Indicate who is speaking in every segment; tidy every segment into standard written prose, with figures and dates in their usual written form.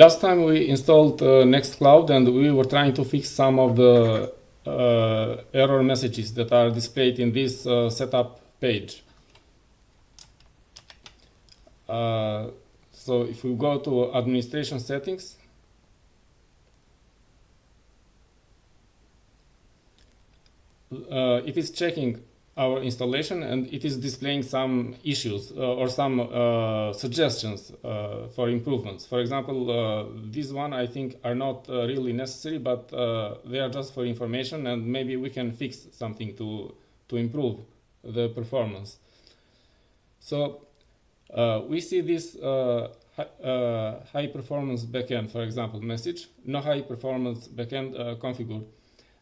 Speaker 1: Last time we installed NextCloud and we were trying to fix some of the error messages that are displayed in this setup page. So if we go to administration settings, it is checking our installation and it is displaying some issues or some suggestions for improvements. For example, this one I think are not really necessary, but they are just for information, and maybe we can fix something to improve the performance. So we see this high performance backend, for example, message, no high performance backend configured.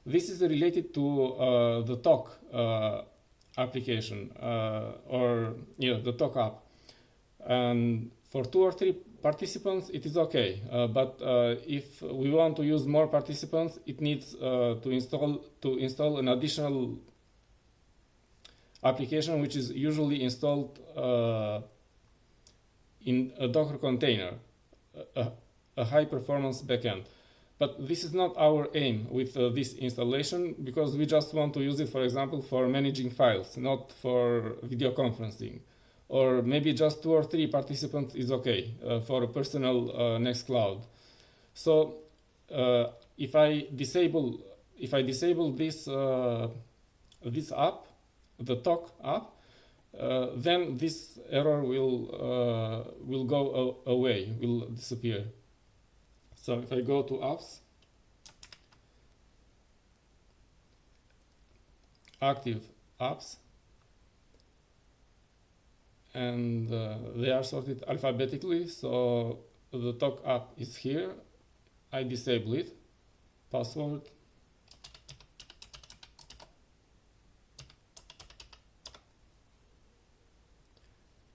Speaker 1: This is related to the talk application or the talk app, and for 2 or 3 participants it is okay, but if we want to use more participants, it needs to install an additional application, which is usually installed in a Docker container, a high performance backend. But this is not our aim with this installation, because we just want to use it, for example, for managing files, not for video conferencing. Or maybe just 2 or 3 participants is okay for a personal NextCloud. So if I disable this this app, the talk app, then this error will go away, will disappear. So if I go to apps, active apps, and they are sorted alphabetically, so the talk app is here. I disable it, password,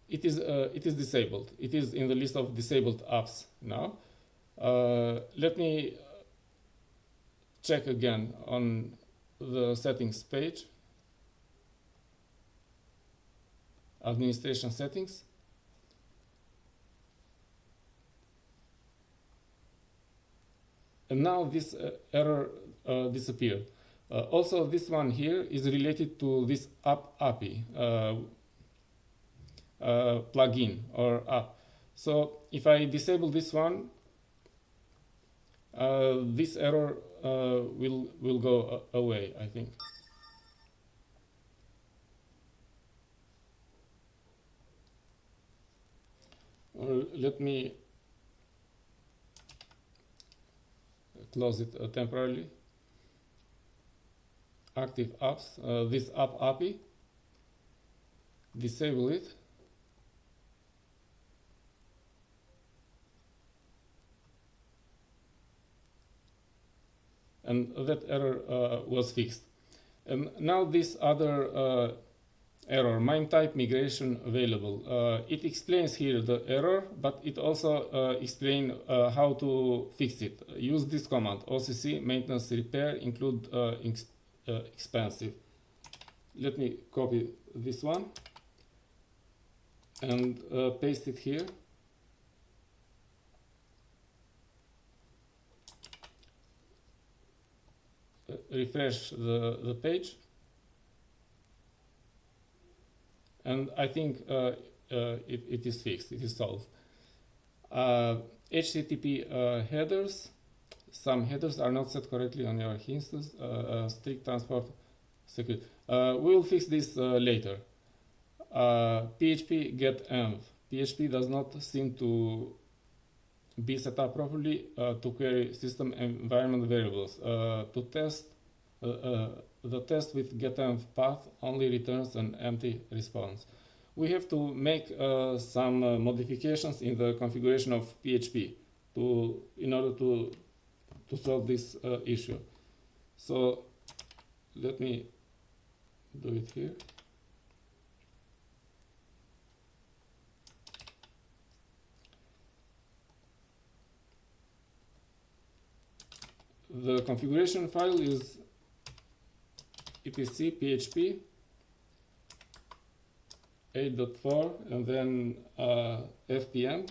Speaker 1: it is disabled. It is in the list of disabled apps now. Let me check again on the settings page, administration settings, and now this error disappeared. Also, this one here is related to this app API plugin or app. So if I disable this one, this error will go away, I think. Let me close it temporarily. Active apps, this app API, disable it. And that error was fixed. And now this other error, MIME type migration available, it explains here the error, but it also explains how to fix it. Use this command, OCC maintenance repair, include expensive. Let me copy this one and paste it here. Refresh the page, and I think it is fixed, it is solved. HTTP headers, some headers are not set correctly on your instance, strict transport security. We will fix this later. PHP get env. PHP does not seem to be set up properly to query system environment variables. To test, the test with getenv path only returns an empty response. We have to make some modifications in the configuration of PHP in order to solve this issue. So let me do it here. The configuration file is etc php 8.4 and then fpm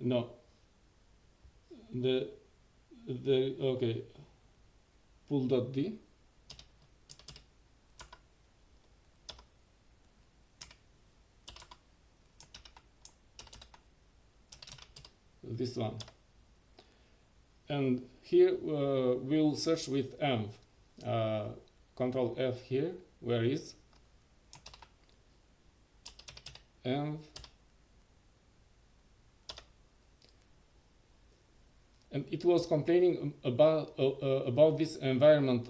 Speaker 1: no, the okay, pool.d, this one, and here we'll search with env. Control F here, where is env, and it was complaining about this environment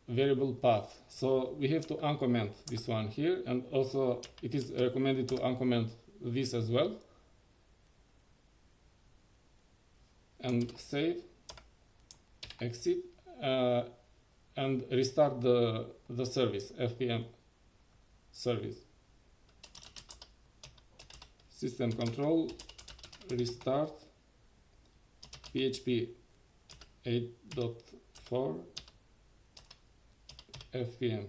Speaker 1: variable path. So we have to uncomment this one here, and also it is recommended to uncomment this as well. And save, exit, and restart the service, FPM service. System control, restart, PHP 8.4, FPM.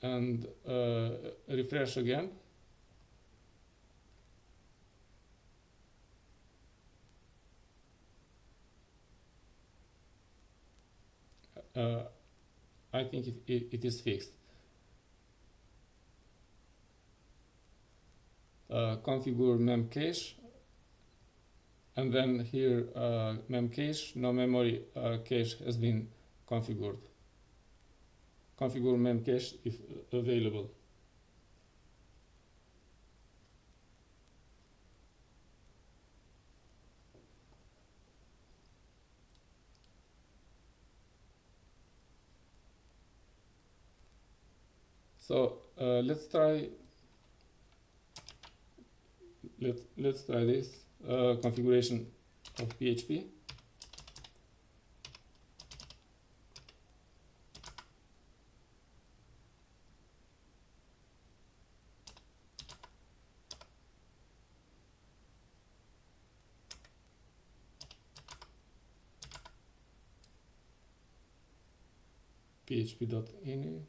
Speaker 1: And refresh again. I think it is fixed. Configure memcache, and then here memcache, no memory cache has been configured. Configure memcache if available. So let's try this configuration of PHP. php.ini.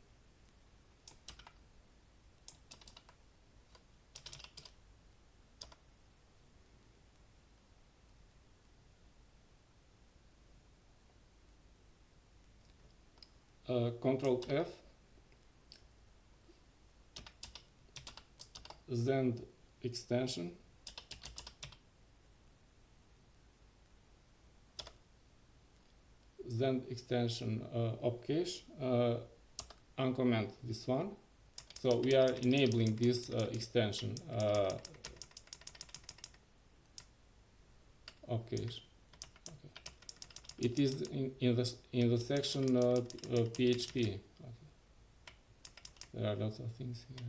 Speaker 1: Control F, Zend extension, opcache, uncomment this one. So we are enabling this extension, opcache. It is in the section PHP. Okay. There are lots of things here.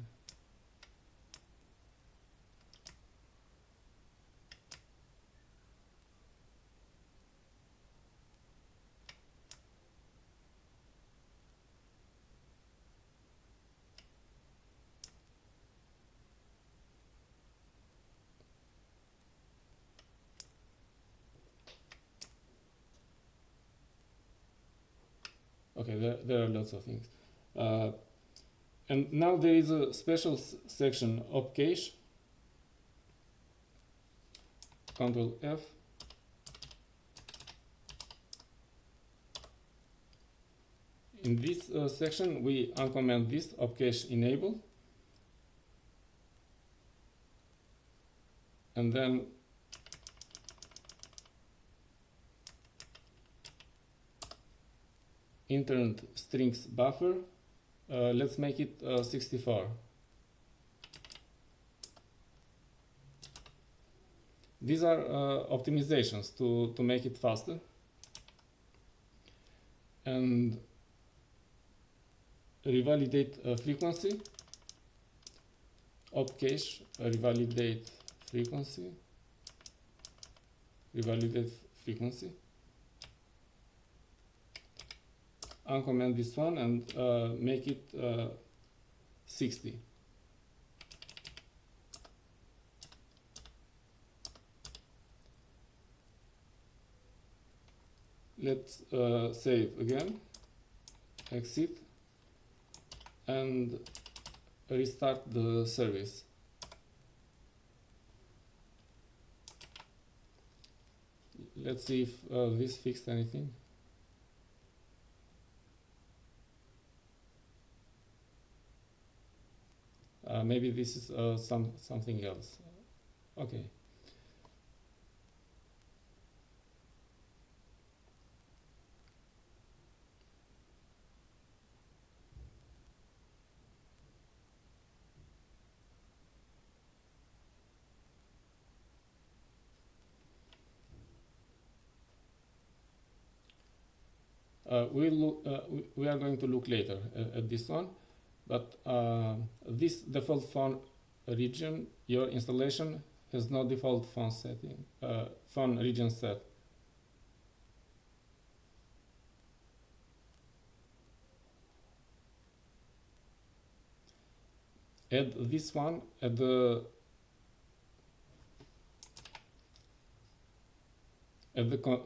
Speaker 1: Okay, there are lots of things. And now there is a special section, opcache. Control F. In this section, we uncomment this opcache enable. And then intern strings buffer, let's make it 64. These are optimizations to make it faster. And revalidate frequency, opcache, revalidate frequency, uncomment this one and make it 60. Let's save again, exit, and restart the service. Let's see if this fixed anything. Maybe this is something else. Okay. We are going to look later at this one, but this default phone region, your installation has no default phone setting, phone region set. Add this one at the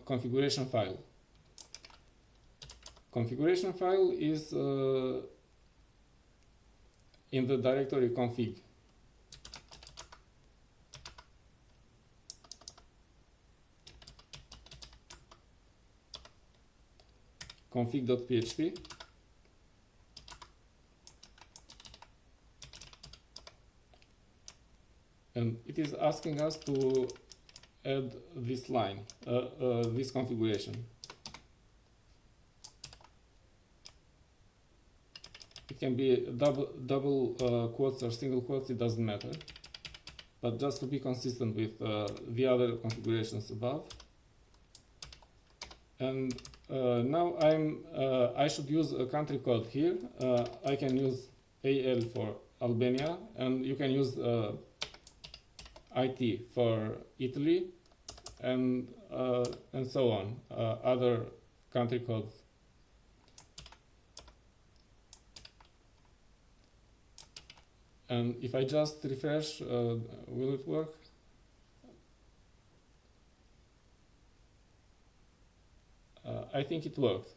Speaker 1: configuration file. Configuration file is in the directory config. config.php. And it is asking us to add this line, this configuration. It can be double quotes or single quotes, it doesn't matter. But just to be consistent with the other configurations above. And now I should use a country code here. I can use AL for Albania, and you can use IT for Italy, and so on, other country codes. And if I just refresh, will it work? I think it worked.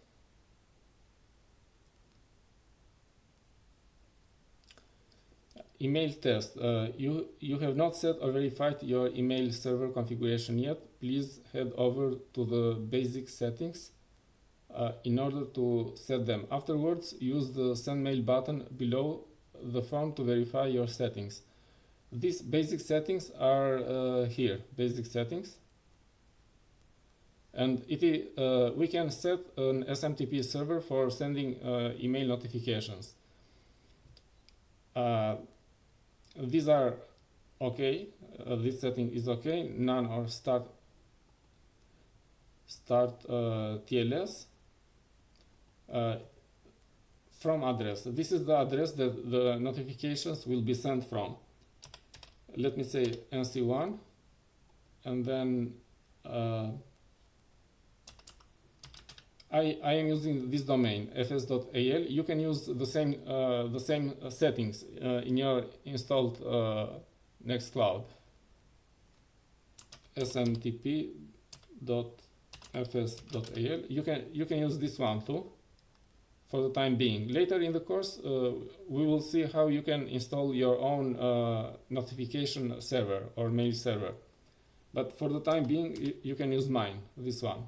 Speaker 1: Email test. You have not set or verified your email server configuration yet. Please head over to the basic settings in order to set them. Afterwards, use the send mail button below the form to verify your settings. These basic settings are here, basic settings. And we can set an SMTP server for sending email notifications. These are okay. This setting is okay. None or start TLS. From address. This is the address that the notifications will be sent from. Let me say NC1, and then I am using this domain fs.al. You can use the same settings in your installed NextCloud. smtp.fs.al. You can use this one too. For the time being. Later in the course, we will see how you can install your own notification server or mail server. But for the time being, you can use mine, this one,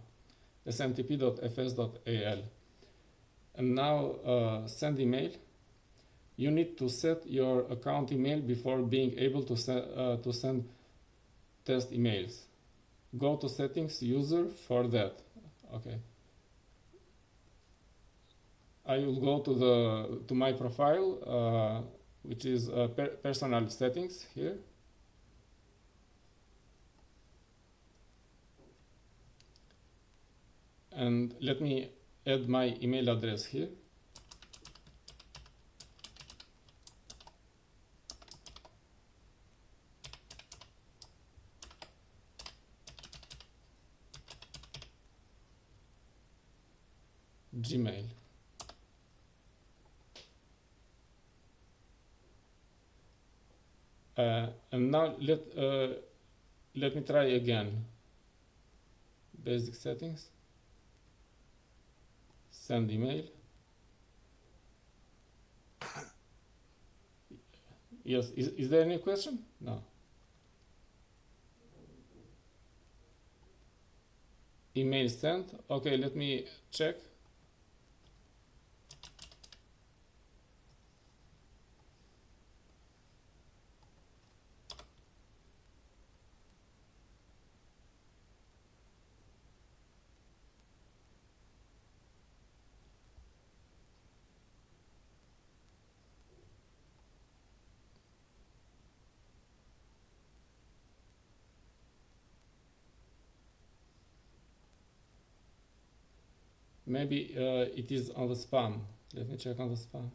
Speaker 1: smtp.fs.al. And now send email. You need to set your account email before being able to send test emails. Go to settings, user for that. Okay. I will go to my profile, which is personal settings here. And let me add my email address here. Gmail. And now let me try again. Basic settings. Send email. Yes, is there any question? No. Email sent. Okay, let me check. Maybe it is on the spam. Let me check on the spam.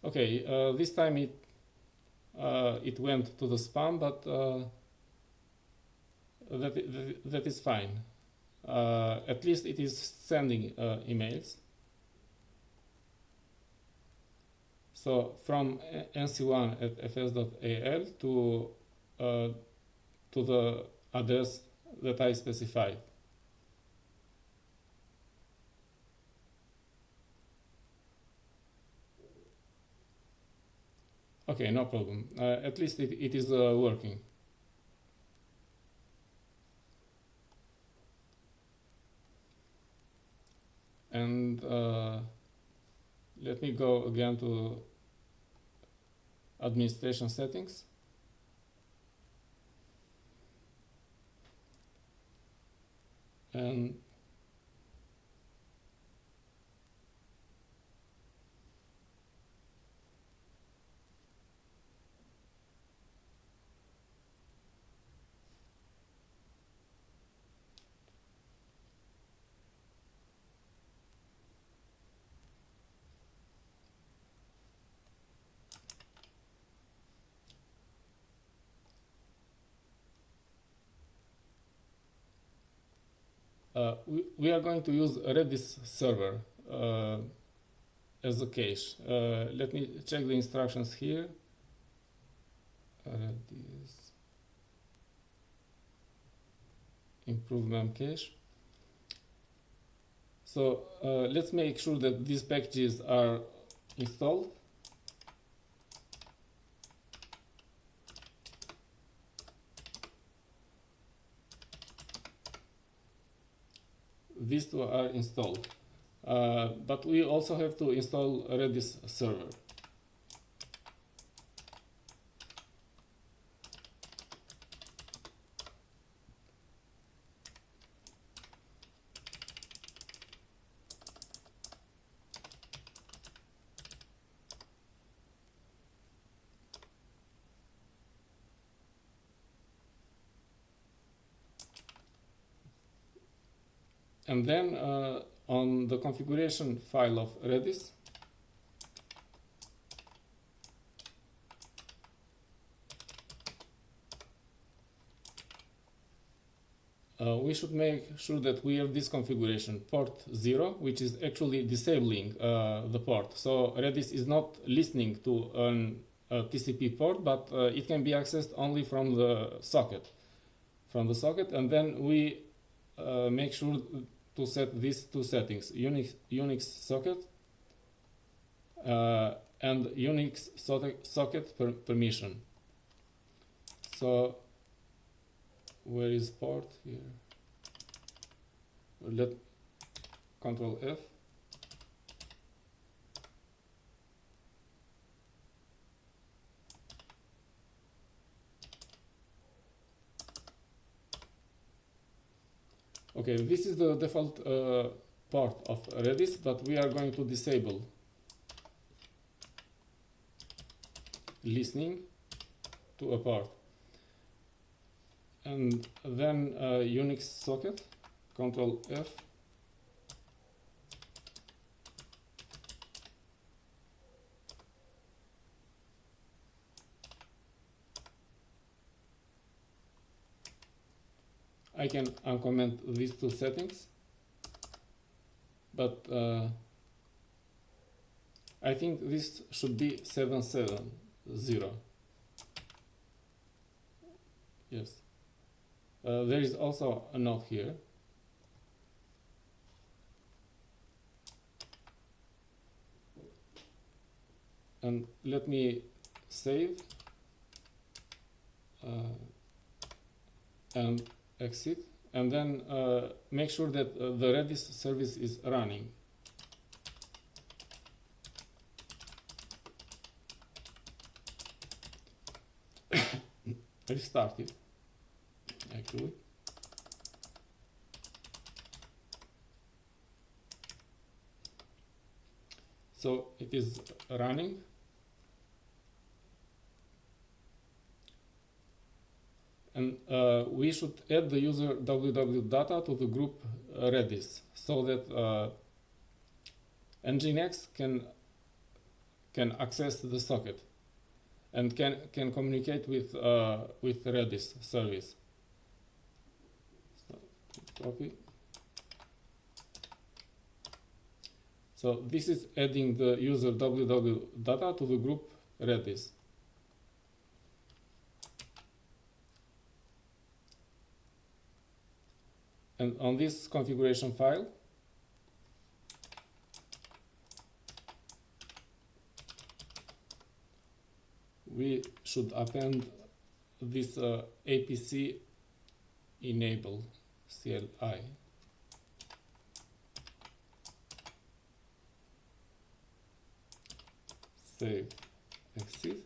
Speaker 1: Okay, this time it went to the spam, but that is fine. At least it is sending emails. So from nc1@fs.al to the address that I specified. Okay, no problem. At least it is working. And let me go again to administration settings. And we are going to use Redis server as a cache. Let me check the instructions here. Redis improve mem cache. So let's make sure that these packages are installed. These two are installed, but we also have to install Redis server. And then on the configuration file of Redis, we should make sure that we have this configuration, port 0, which is actually disabling the port. So Redis is not listening to a TCP port, but it can be accessed only from the socket. And then we make sure to set these two settings, Unix socket and Unix socket permission. So where is port here? Let Control F. Okay, this is the default port of Redis, but we are going to disable listening to a port. And then Unix socket, Control F. I can uncomment these two settings, but I think this should be 770. Yes. There is also a note here. And let me save and exit, and then make sure that the Redis service is running. Restart it, actually. So it is running. And we should add the user www data to the group Redis, so that NGINX can access the socket and can communicate with Redis service. So, copy. So this is adding the user www data to the group Redis. And on this configuration file, we should append this APC enable CLI. Save, exit,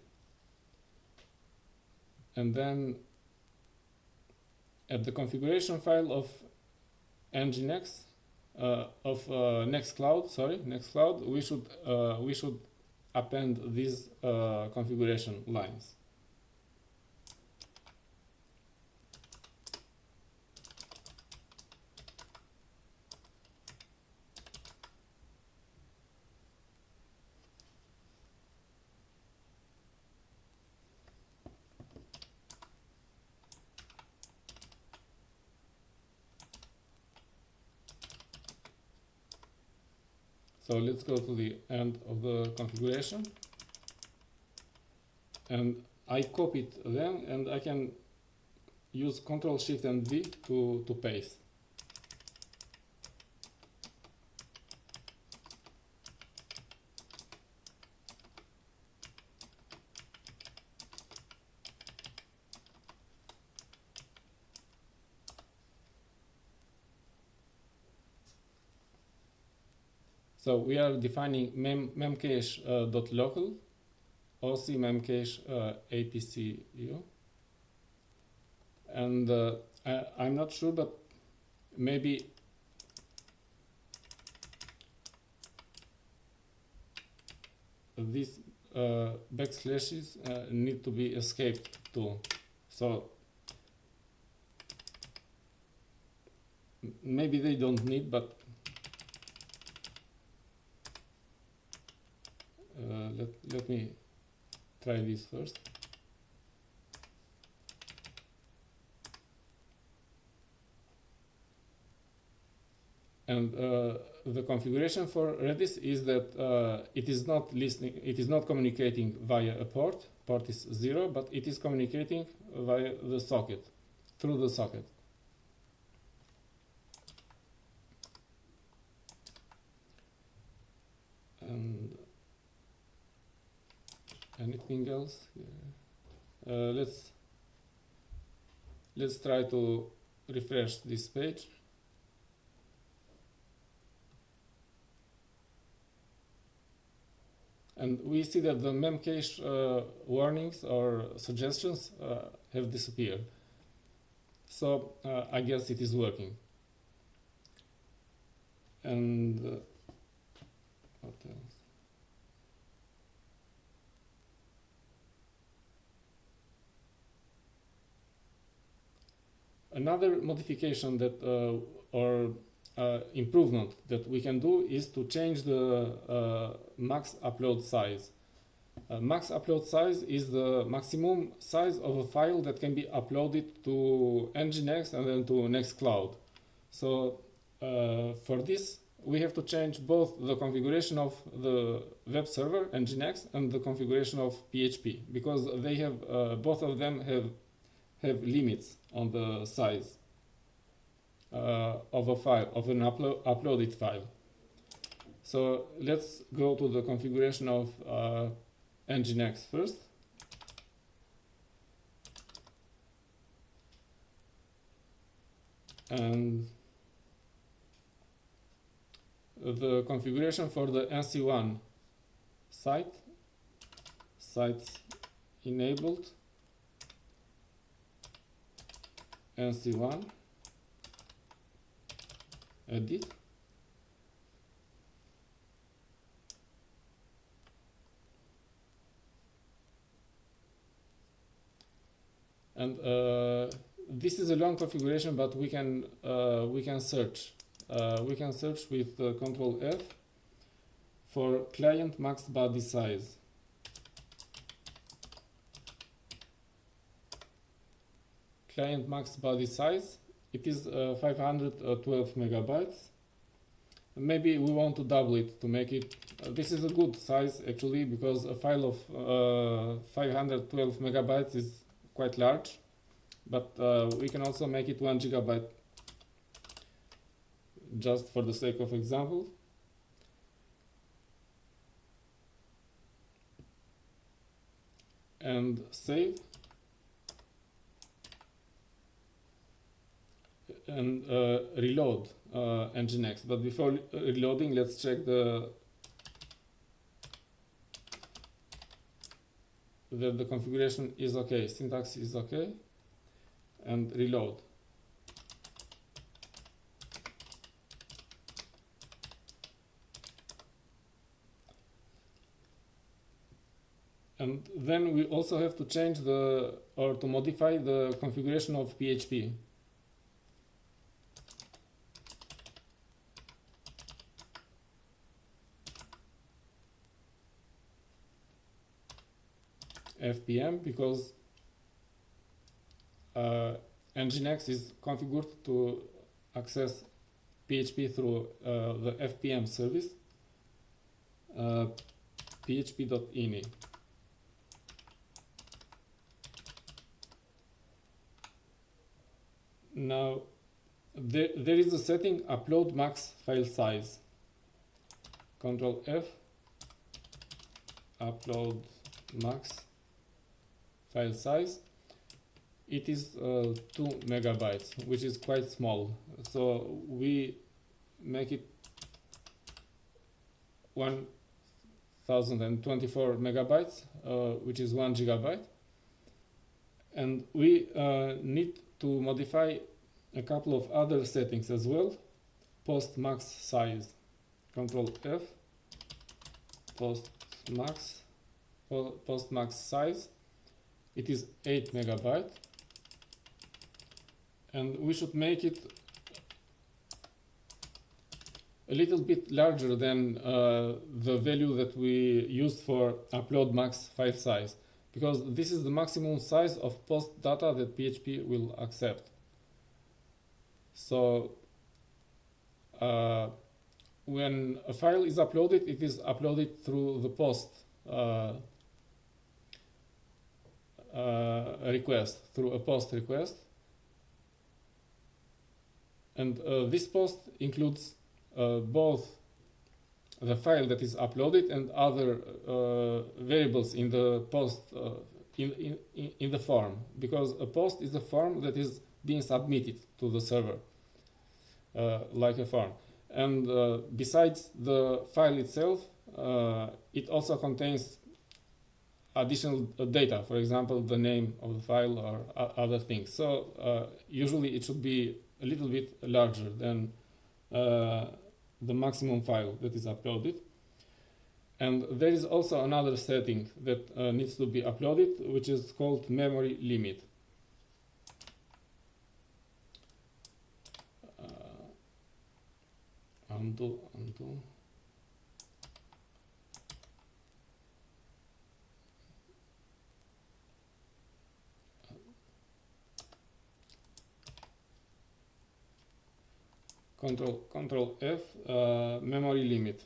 Speaker 1: and then at the configuration file of NGINX of NextCloud, we should append these configuration lines. So let's go to the end of the configuration, and I copied them, and I can use Ctrl Shift and V to paste. So we are defining memcache.local, OC memcache APCU, and I'm not sure, but maybe these backslashes need to be escaped too. So maybe they don't need, but let me try this first. And the configuration for Redis is that it is not listening, it is not communicating via a port. Port is 0, but it is communicating via the socket, through the socket. And anything else? Yeah. Let's try to refresh this page. And we see that the memcache warnings or suggestions have disappeared. So I guess it is working. And what else? Another modification that or improvement that we can do is to change the max upload size. Max upload size is the maximum size of a file that can be uploaded to NGINX and then to NextCloud. So for this, we have to change both the configuration of the web server NGINX and the configuration of PHP, because they have both of them have limits on the size of a file, of an uploaded file. So let's go to the configuration of NGINX first. And the configuration for the NC1 sites enabled, NC1 edit, and this is a long configuration, but we can search. We can search with Control F for client max body size. Client max body size, it is 512 megabytes. Maybe we want to double it to make it. This is a good size actually, because a file of 512 megabytes is quite large, but we can also make it 1 gigabyte just for the sake of example. And save. And reload NGINX. But before reloading, let's check that the configuration is okay, syntax is okay, and reload. And then we also have to change or to modify the configuration of PHP. FPM, because NGINX is configured to access PHP through the FPM service, php.ini. Now there is a setting upload max file size. Control F, upload max file size. It is 2 megabytes, which is quite small, so we make it 1024 megabytes, which is 1 gigabyte, and we need to modify a couple of other settings as well. Post max size. Control F, post max size. It is 8 megabyte, and we should make it a little bit larger than the value that we used for upload max file size, because this is the maximum size of post data that PHP will accept. So when a file is uploaded, it is uploaded through the post request, through a post request, and this post includes both the file that is uploaded and other variables in the post in the form, because a post is a form that is being submitted to the server like a form. And besides the file itself, it also contains additional data, for example, the name of the file or other things. So usually it should be a little bit larger than the maximum file that is uploaded. And there is also another setting that needs to be uploaded, which is called memory limit. Undo. Control F, memory limit.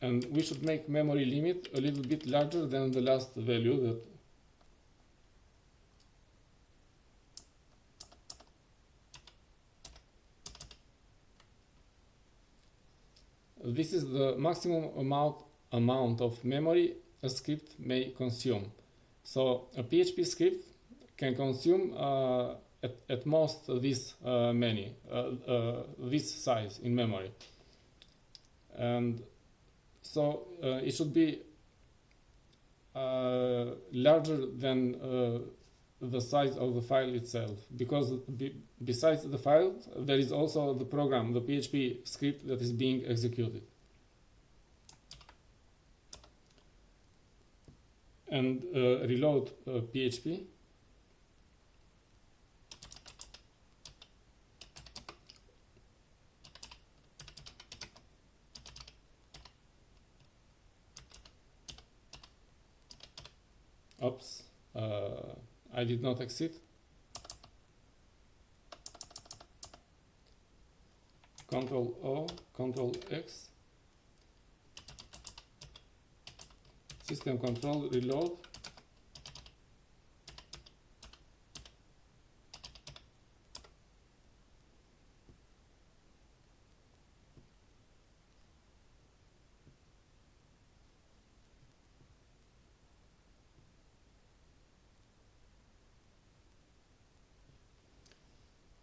Speaker 1: And we should make memory limit a little bit larger than the last value that This is the maximum amount of memory a script may consume. So a PHP script can consume at most this this size in memory, and so it should be larger than the size of the file itself, because besides the file there is also the program, the PHP script that is being executed. And reload PHP. Oops, I did not exit. Control O, Control X. System control, reload.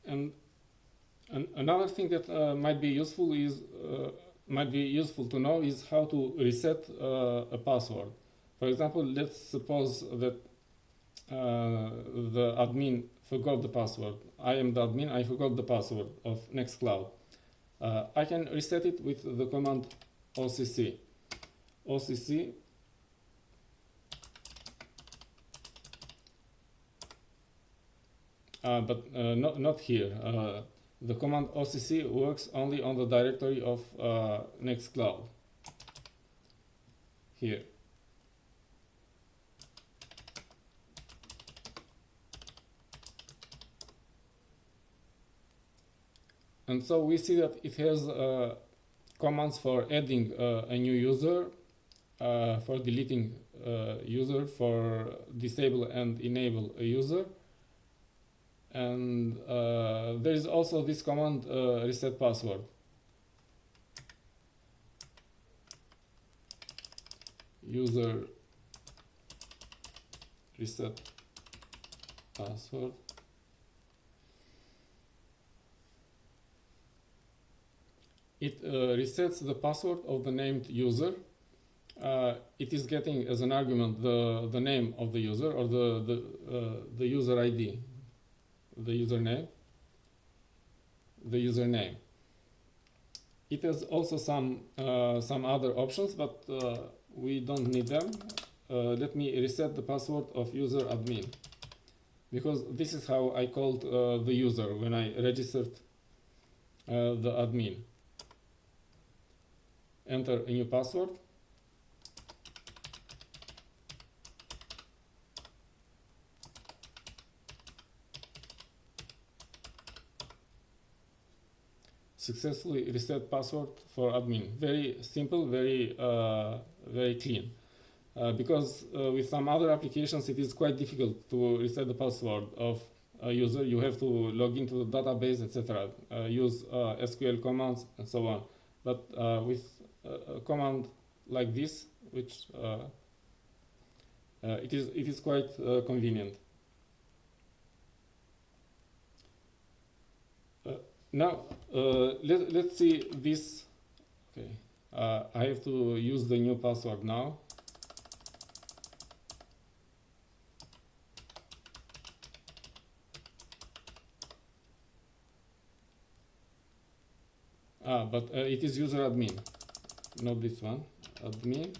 Speaker 1: And another thing that might be useful to know is how to reset a password. For example, let's suppose that the admin forgot the password. I am the admin, I forgot the password of NextCloud. I can reset it with the command OCC. OCC but not here. The command OCC works only on the directory of NextCloud. Here. And so we see that it has commands for adding a new user, for deleting a user, for disable and enable a user. And there is also this command reset password. User reset password. It resets the password of the named user. It is getting as an argument the name of the user, or the user ID, the username. It has also some other options, but we don't need them. Let me reset the password of user admin, because this is how I called the user when I registered the admin. Enter a new password. Successfully reset password for admin. Very simple, very clean. Because with some other applications it is quite difficult to reset the password of a user. You have to log into the database, etc. Use SQL commands and so on. But with a command like this, which it is quite convenient. Now let's see this. Okay, I have to use the new password now. But it is user admin, not this one. Admin.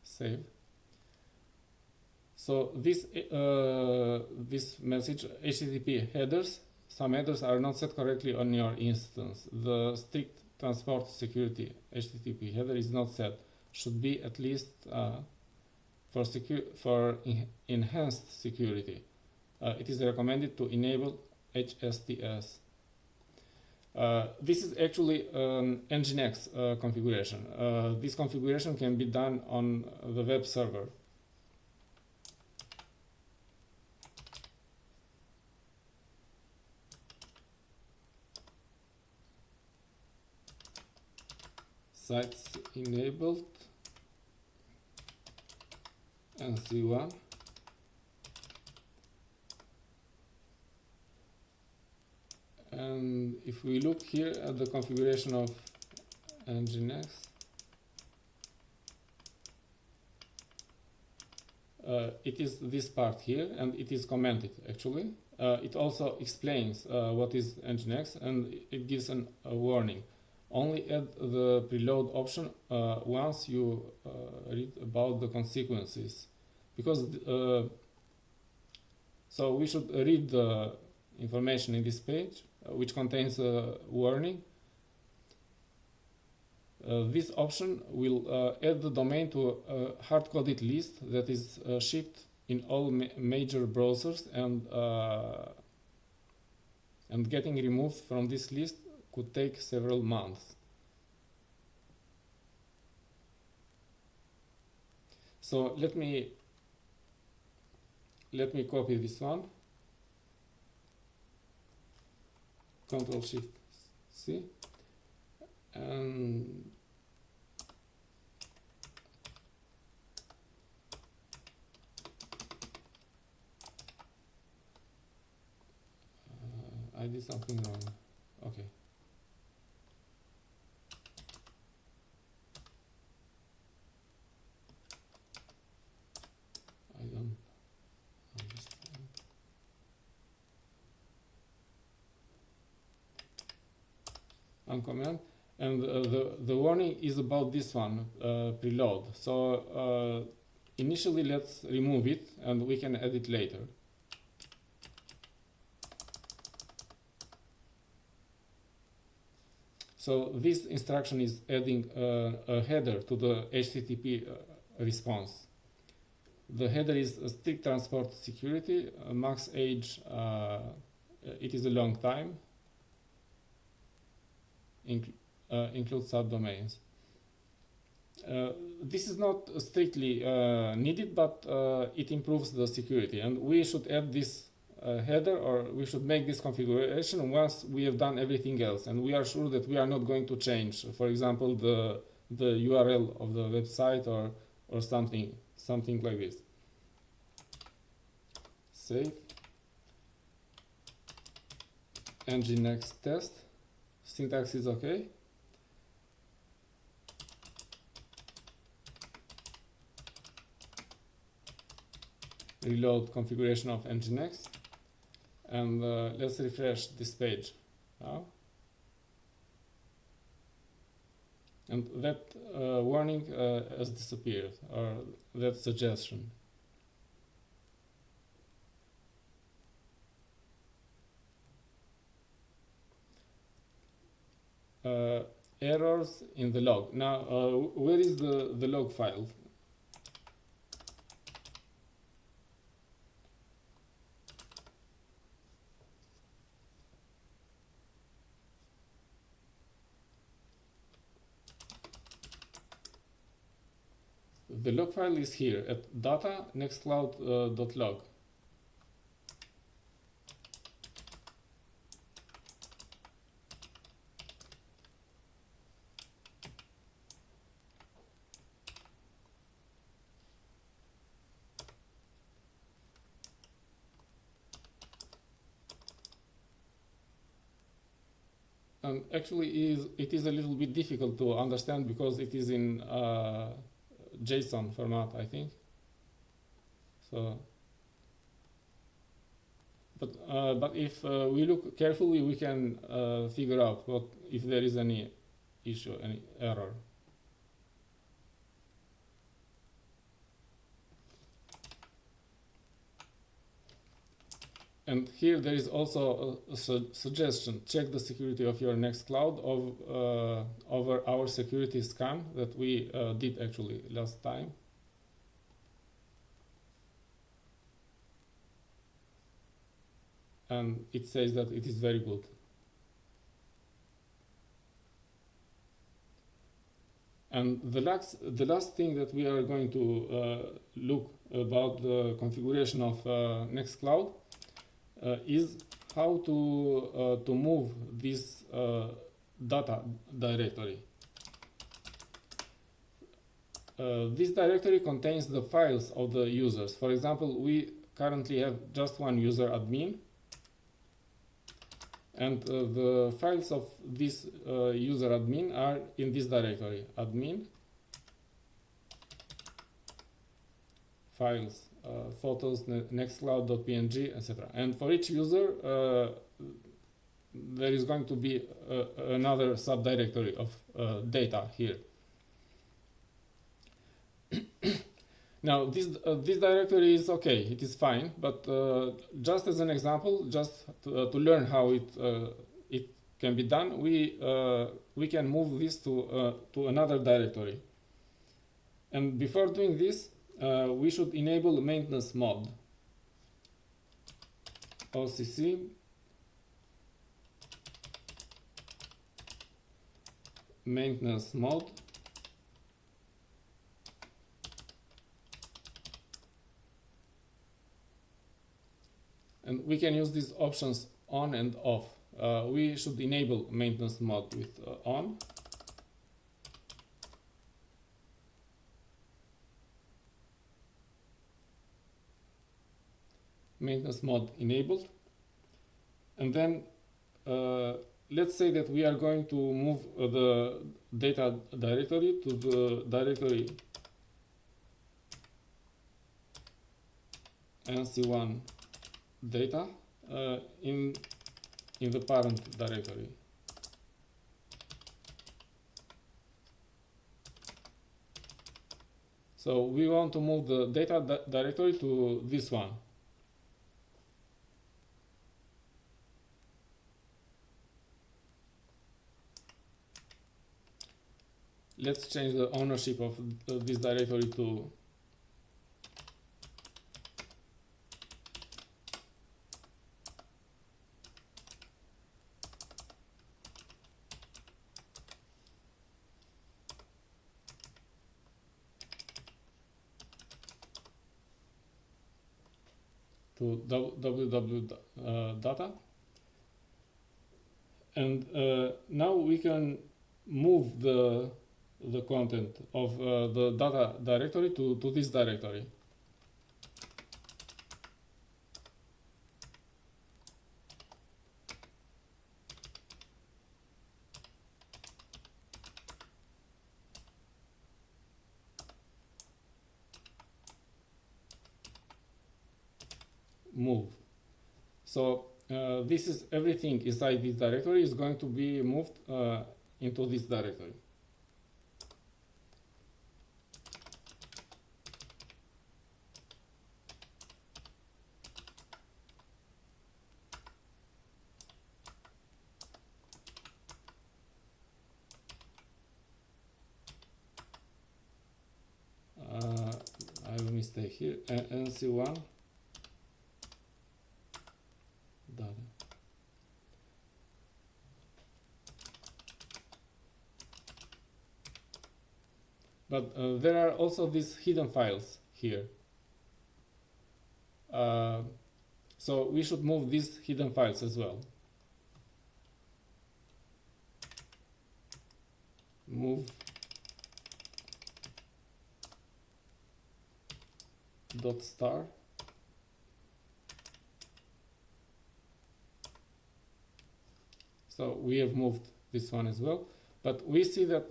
Speaker 1: Save. So this message, HTTP headers, some headers are not set correctly on your instance. The strict transport security HTTP header is not set. Should be at least for enhanced security. It is recommended to enable HSTS. This is actually an NGINX configuration. This configuration can be done on the web server. Sites enabled and C1. And if we look here at the configuration of NGINX, it is this part here, and it is commented actually. It also explains what is NGINX, and it gives a warning. Only add the preload option once you read about the consequences, because so we should read the information in this page, which contains a warning. This option will add the domain to a hard-coded list that is shipped in all major browsers, and getting removed from this list could take several months. So let me copy this one. Ctrl+Shift+C, and I did something wrong. Okay. I don't understand. Uncomment, and the warning is about this one, preload. So initially let's remove it, and we can add it later. So this instruction is adding a header to the HTTP response. The header is strict transport security, max age, it is a long time, includes subdomains. This is not strictly needed, but it improves the security, and we should add this header, or we should make this configuration once we have done everything else, and we are sure that we are not going to change, for example, the URL of the website or something like this. Save. NGINX test. Syntax is okay. Reload configuration of NGINX, and let's refresh this page now. And that warning has disappeared, or that suggestion. Errors in the log. Now, where is the log file? The log file is here at data nextcloud.log. And actually it is a little bit difficult to understand because it is in JSON format, I think. So, but if we look carefully, we can figure out if there is any issue, any error. And here there is also a suggestion: check the security of your NextCloud over our security scan that we did actually last time. And it says that it is very good. And the last thing that we are going to look about the configuration of NextCloud is how to move this data directory. This directory contains the files of the users. For example, we currently have just one user admin, and the files of this user admin are in this directory: admin, files, photos, nextcloud.png, etc. And for each user, there is going to be another subdirectory of data here. Now, this directory is okay, it is fine, but just as an example, just to learn how it can be done, we can move this to another directory. And before doing this, we should enable maintenance mode. OCC maintenance mode. And we can use these options on and off. We should enable maintenance mode with on. Maintenance mode enabled. And then let's say that we are going to move the data directory to the directory NC1 data in the parent directory. So we want to move the data directory to this one. Let's change the ownership of this directory to www data, and now we can move the content of the data directory to this directory. Move. So this is everything inside this directory is going to be moved into this directory. I have a mistake here. NC1 data. But there are also these hidden files here. So we should move these hidden files as well. Move .star. So we have moved this one as well, but we see that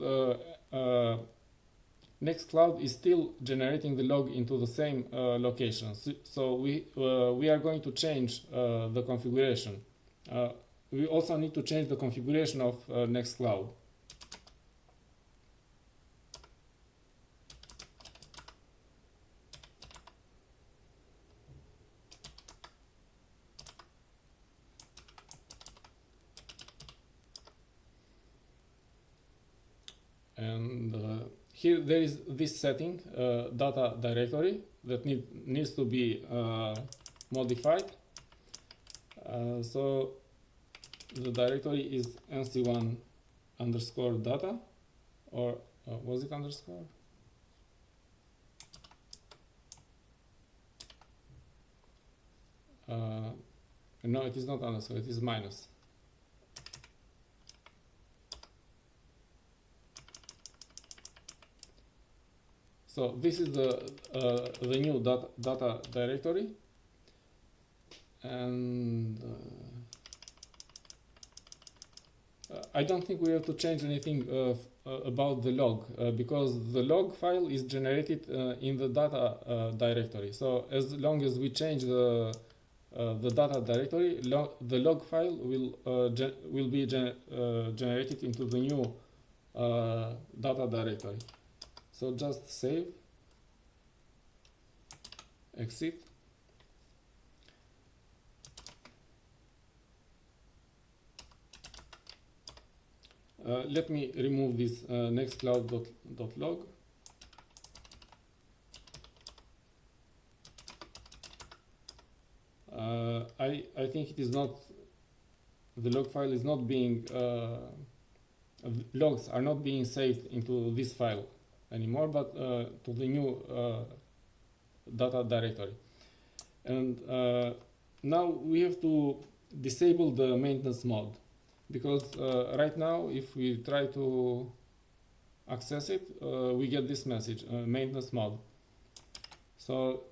Speaker 1: NextCloud is still generating the log into the same location. So we are going to change the configuration. We also need to change the configuration of NextCloud. And here there is this setting, data directory, that needs to be modified. So the directory is nc1 underscore data, or Was it underscore? No, it is not underscore, it is minus. So this is the new data directory, and I don't think we have to change anything about the log because the log file is generated in the data directory. So as long as we change the data directory, the log file will be generated into the new data directory. So just save, exit. Let me remove this nextcloud.log. I think it is not, the log file is not being, logs are not being saved into this file anymore, but to the new data directory. And now we have to disable the maintenance mode, because right now if we try to access it, we get this message, maintenance mode. So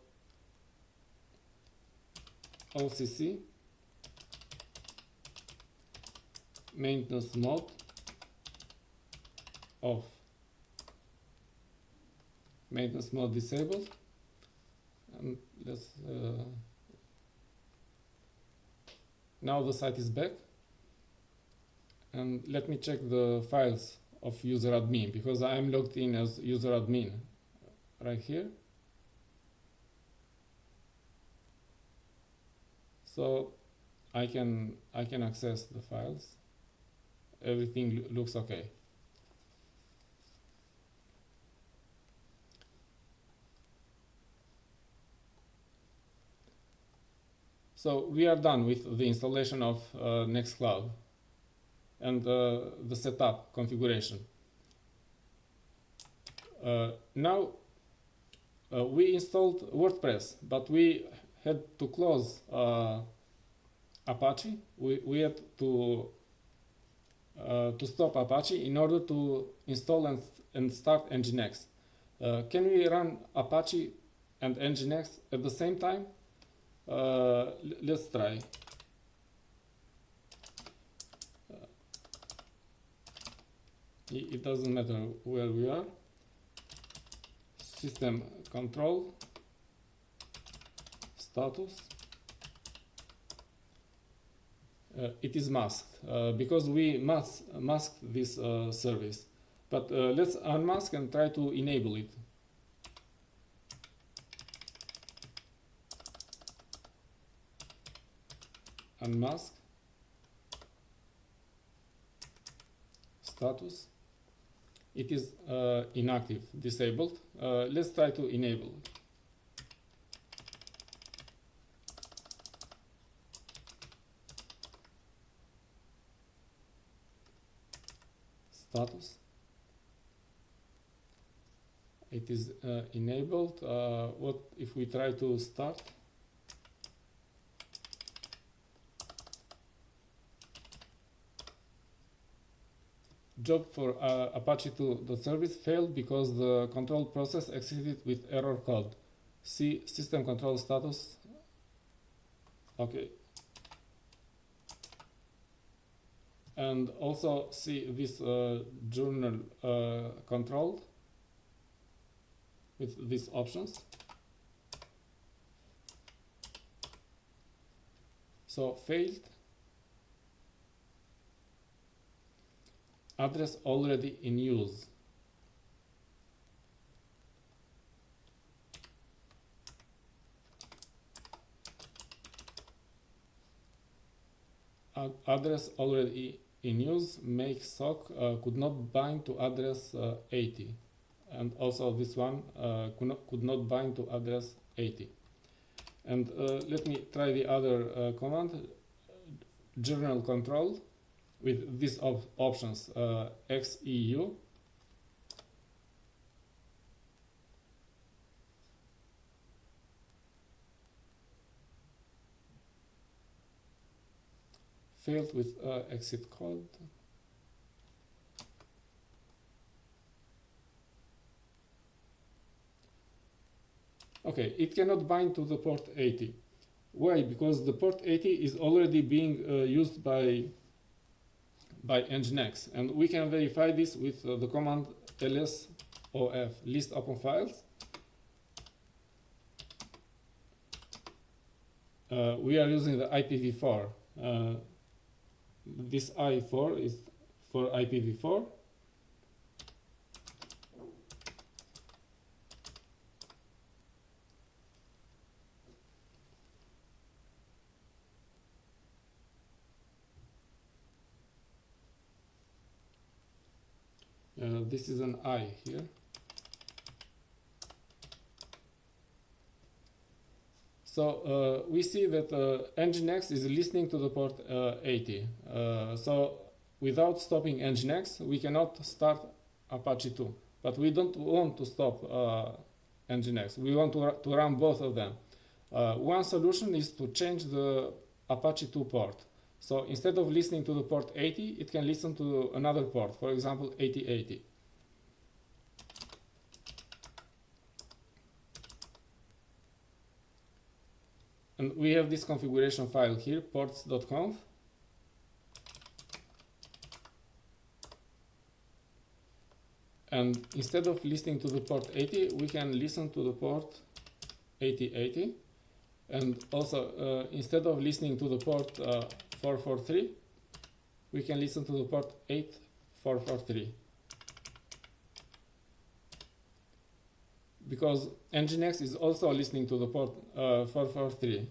Speaker 1: OCC maintenance mode off, maintenance mode disabled, and let's now the site is back, and let me check the files of user admin, because I am logged in as user admin right here. So I can access the files. Everything looks okay. So we are done with the installation of NextCloud and the setup configuration. Now we installed WordPress, but we had to close Apache. We had to stop Apache in order to install and start NGINX. Can we run Apache and NGINX at the same time? Let's try. It doesn't matter where we are. System control status. It is masked because we masked this service. But let's unmask and try to enable it. Unmask status. It is inactive, disabled. Let's try to enable it. Status. It is enabled. What if we try to start? Job for Apache2.service failed because the control process executed with error code. See system control status. Okay. And also see this journal control with these options. So failed. Address already in use. Address already in use make sock could not bind to address 80, and also this one could not bind to address 80. And let me try the other command, journal control, with these options, XEU, failed with exit code. Okay, it cannot bind to the port 80. Why? Because the port 80 is already being used by NGINX, and we can verify this with the command lsof, list open files. We are using the IPv4. This I4 is for IPv4. This is an I here. So we see that NGINX is listening to the port 80. So without stopping NGINX, we cannot start Apache2. But we don't want to stop NGINX. We want to run both of them. One solution is to change the Apache2 port. So instead of listening to the port 80, it can listen to another port, for example, 8080. And we have this configuration file here, ports.conf. And instead of listening to the port 80, we can listen to the port 8080. And also, instead of listening to the port 443, we can listen to the port 8443. Because NGINX is also listening to the port 443.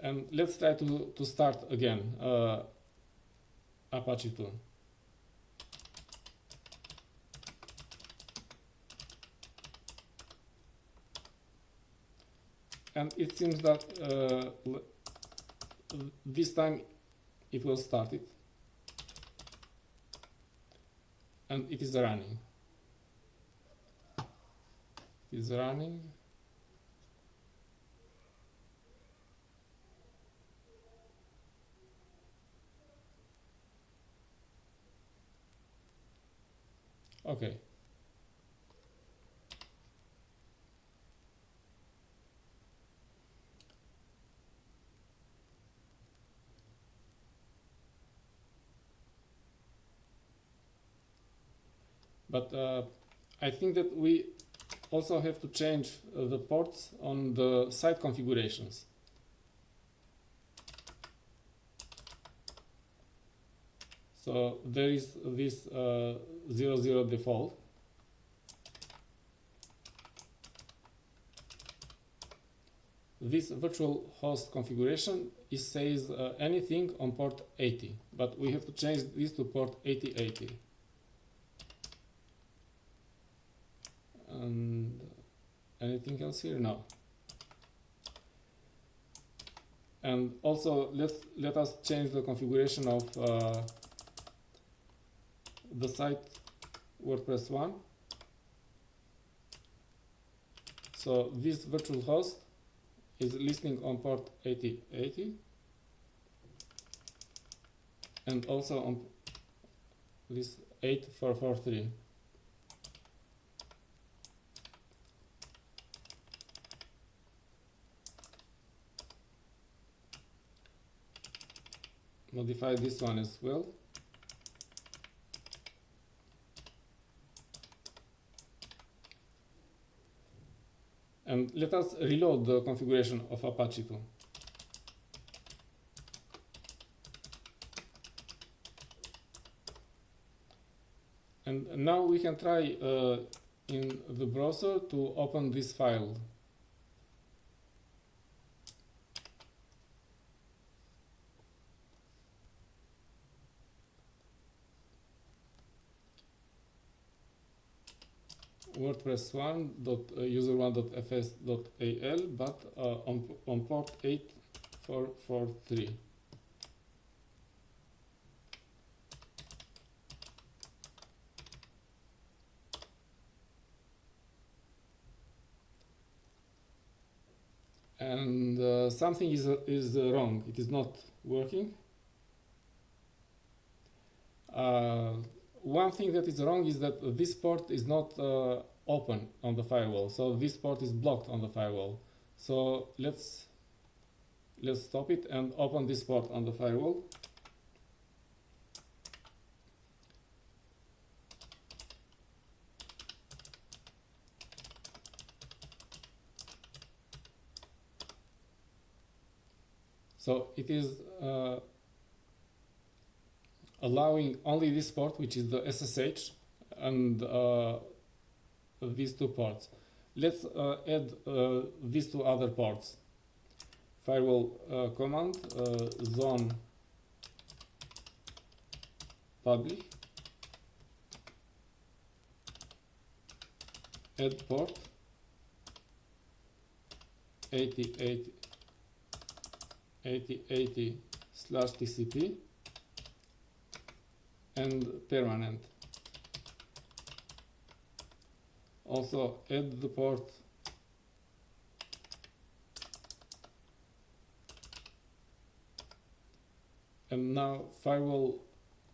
Speaker 1: And let's try to start again Apache2. And it seems that this time it will start it. And it is running. It is running. Okay. But I think that we also have to change the ports on the site configurations. So there is this 00 default. This virtual host configuration says anything on port 80, but we have to change this to port 8080. And anything else here? No. And also let us change the configuration of the site WordPress 1. So this virtual host is listening on port 8080 and also on this 8443. Modify this one as well. And let us reload the configuration of Apache2. And now we can try in the browser to open this file. WordPress1.user1.fs.al, but on port 8443. And and something is wrong. It is not working. One thing that is wrong is that this port is not open on the firewall. So this port is blocked on the firewall. So let's stop it and open this port on the firewall. So it is allowing only this port, which is the SSH, and these two ports. Let's add these two other ports. Firewall command zone public add port 8080/TCP and permanent. Also add the port and now firewall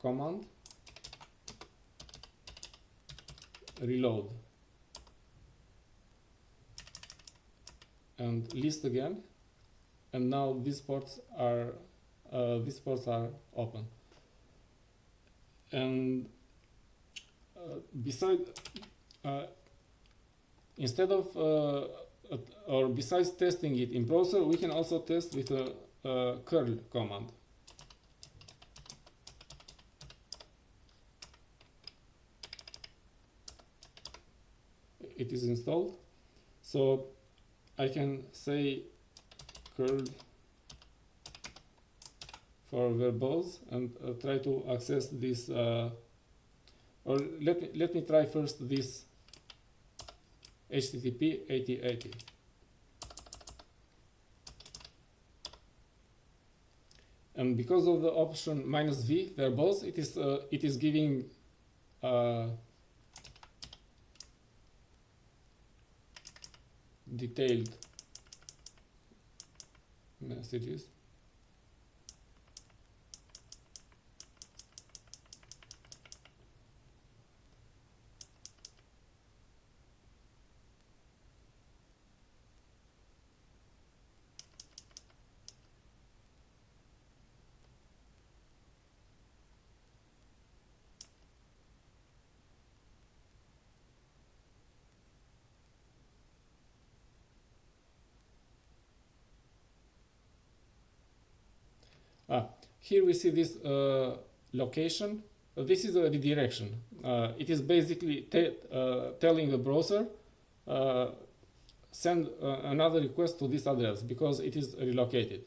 Speaker 1: command reload and list again, and now these ports are open. And instead of or besides testing it in browser, we can also test with a curl command. It is installed, so I can say curl for verbose and try to access this, or let me try first this HTTP 8080. And because of the option -v verbose, it is giving detailed messages. Here we see this location. This is a redirection. It is basically telling the browser send another request to this address because it is relocated.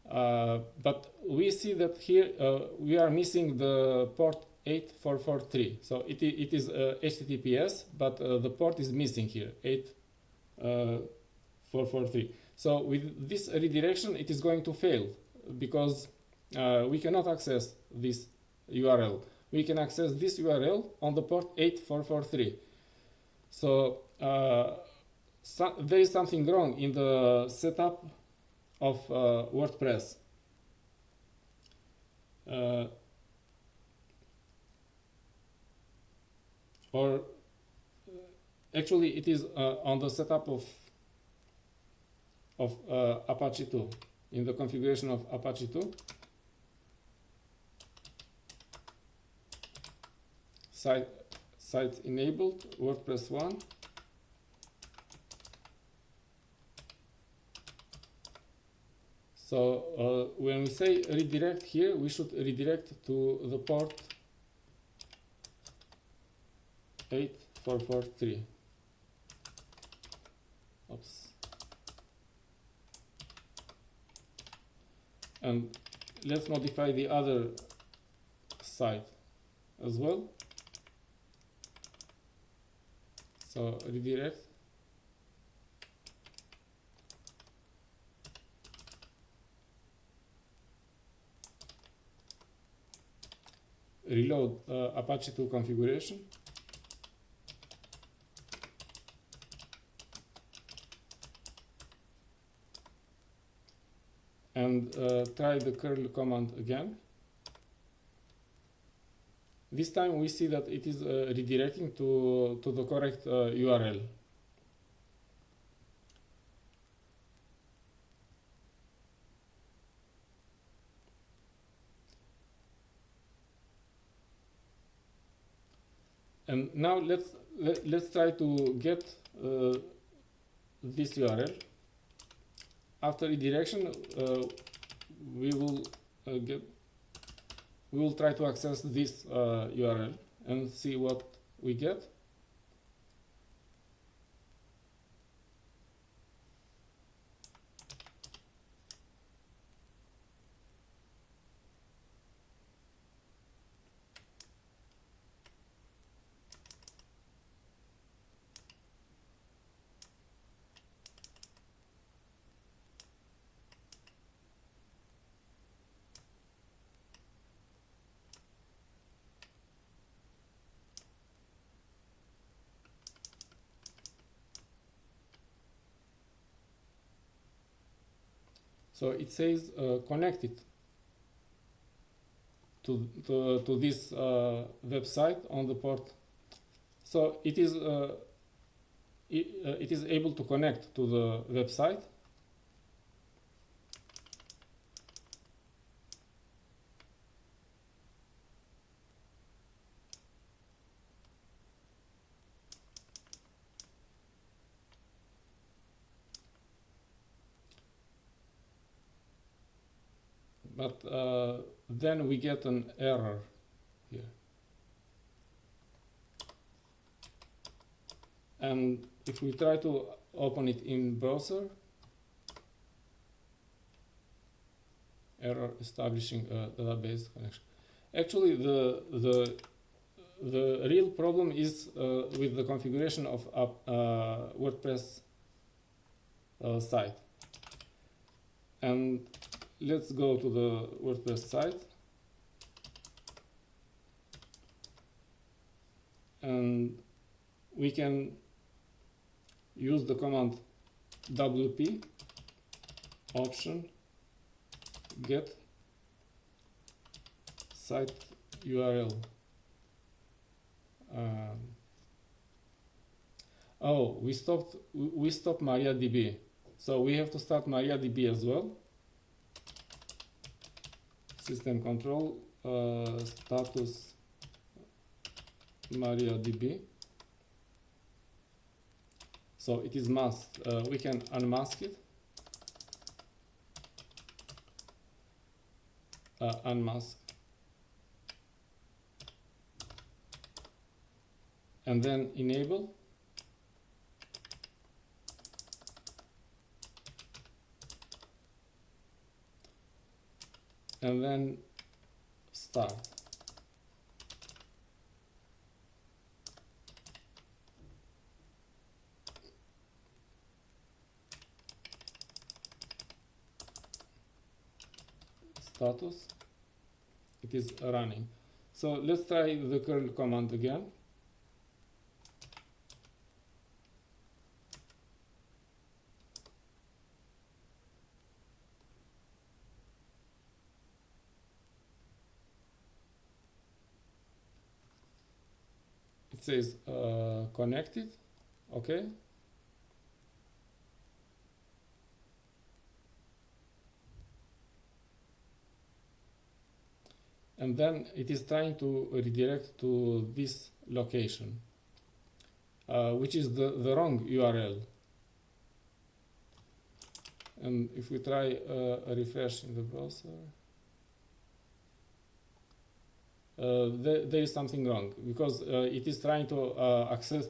Speaker 1: But we see that here we are missing the port 8443. So it is HTTPS, but the port is missing here, 8443. So with this redirection, it is going to fail because we cannot access this URL. We can access this URL on the port 8443. So there is something wrong in the setup of WordPress. Or actually it is on the setup of Apache2, in the configuration of Apache2. Site enabled, WordPress 1. So when we say redirect here, we should redirect to the port 8443. Oops. And let's modify the other site as well. So redirect. Reload Apache2 configuration. and try the curl command again. This time we see that it is redirecting to the correct URL. And now let's try to get this URL. After redirection, we will try to access this URL and see what we get. So it says connected to this website on the port. So it is able to connect to the website. But then we get an error here. And if we try to open it in browser, error establishing a database connection. Actually, the real problem is with the configuration of a WordPress site. And let's go to the WordPress site, and we can use the command wp option get site URL. Oh, we stopped MariaDB, so we have to start MariaDB as well. System control status MariaDB. So it is masked. We can unmask it. Unmask. And then enable. And then start. Status. It is running. So let's try the curl command again. It says connected, okay. And then it is trying to redirect to this location, which is the wrong URL. And if we try a refresh in the browser, there is something wrong, because it is trying to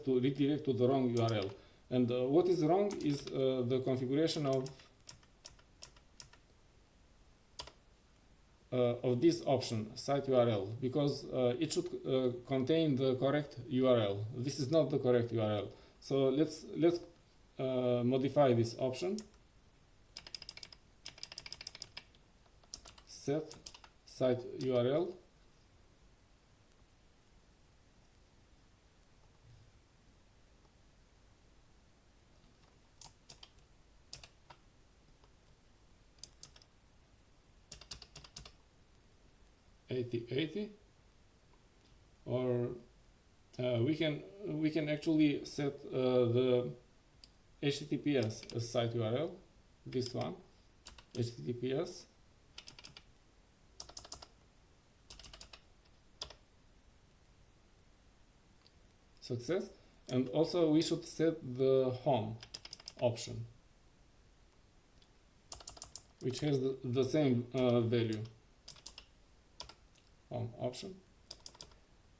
Speaker 1: redirect to the wrong URL. And what is wrong is the configuration of this option, site URL, because it should contain the correct URL. This is not the correct URL. So let's modify this option. Set site URL. 8080, or we can actually set the HTTPS as site URL. This one, HTTPS. Success. And also we should set the home option, which has the same value, home option.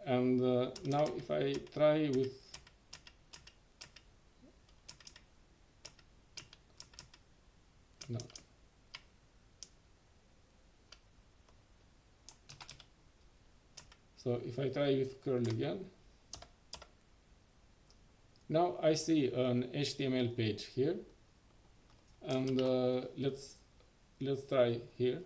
Speaker 1: And now if I try with no. So if I try with curl again, now I see an HTML page here, and let's try here.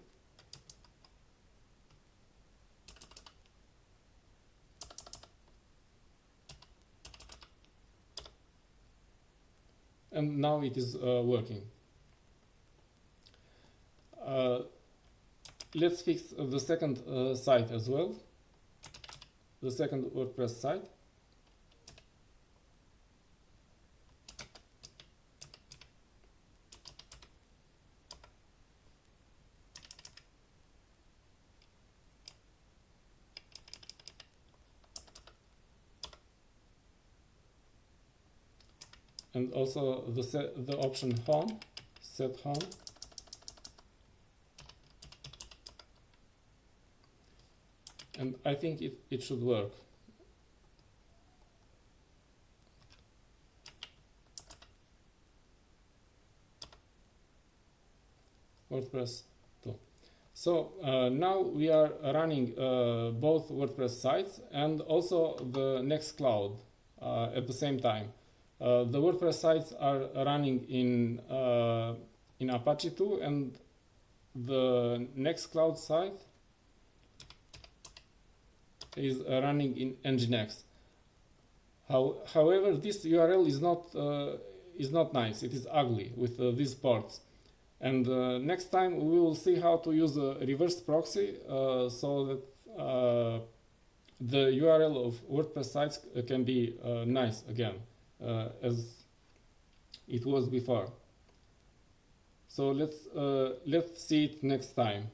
Speaker 1: And now it is working. Let's fix the second site as well, the second WordPress site. And also the option home, set home. And I think it should work. WordPress 2. So now we are running both WordPress sites and also the NextCloud at the same time. The WordPress sites are running in Apache2, and the NextCloud site is running in NGINX. However, this URL is not nice. It is ugly with these ports. And next time we will see how to use a reverse proxy so that the URL of WordPress sites can be nice again, as it was before. So let's see it next time.